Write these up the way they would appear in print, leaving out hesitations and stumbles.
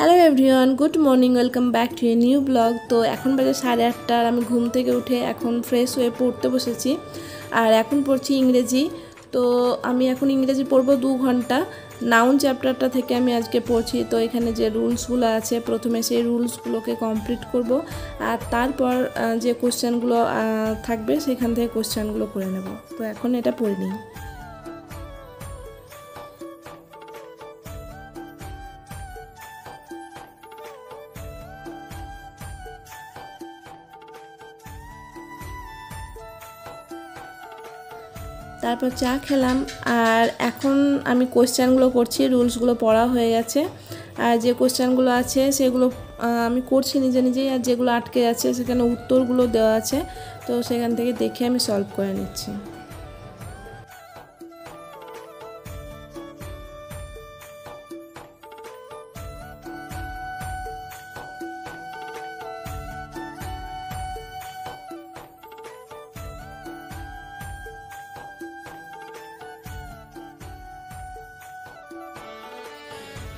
Hello everyone, good morning, welcome back to a new blog. তো এখন বাজে 8:30 আর আমি ঘুম থেকে উঠে এখন ফ্রেশ হয়ে পড়তে বসেছি। আর এখন পড়ছি ইংরেজি। তো আমি এখন ইংরেজি পড়বো 2 ঘন্টা। নাউন চ্যাপ্টারটা থেকে আমি আজকে পড়ছি। তো এখানে যে রুলসগুলো আছে প্রথমে সেই রুলসগুলোকে কমপ্লিট করব, আর তারপর যে কোশ্চেনগুলো থাকবে সেখান থেকে কোশ্চেনগুলো করে নেব। তো এখন এটা পড়ে নিই। তারপর চা খেলাম, আর এখন আমি কোশ্চেনগুলো করছি। রুলসগুলো পড়া হয়ে গেছে, আর যে কোশ্চেনগুলো আছে সেগুলো আমি করছি নিজে নিজেই, আর যেগুলো আটকে যাচ্ছে সেখানে উত্তরগুলো দেওয়া আছে, তো সেখান থেকে দেখে আমি সলভ করে নিচ্ছি।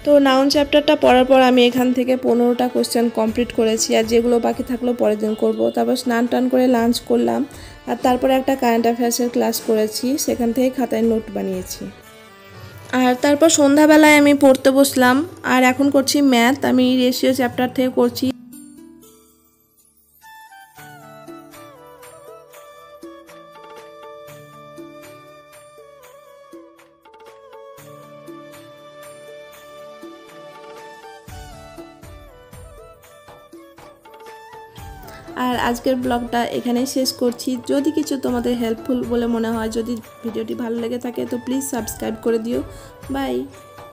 তো নাউন চ্যাপ্টারটা পড়ার পর আমি এখান থেকে 15টা কোশ্চেন কমপ্লিট করেছি, আর যেগুলো বাকি থাকলো পরের দিন করব। তারপর স্নান টান করে লাঞ্চ করলাম, আর তারপরে একটা কারেন্ট অ্যাফেয়ার্সের ক্লাস করেছি, সেখান থেকে খাতায় নোট বানিয়েছি। আর তারপর সন্ধ্যাবেলায় আমি পড়তে বসলাম, আর এখন করছি ম্যাথ। আমি রেশিও চ্যাপ্টার থেকে করছি। আর আজকের ব্লগটা এখানেই শেষ করছি। যদি কিছু তোমাদের হেল্পফুল বলে মনে হয়, যদি ভিডিওটি ভালো লেগে থাকে তো প্লিজ সাবস্ক্রাইব করে দিও। বাই।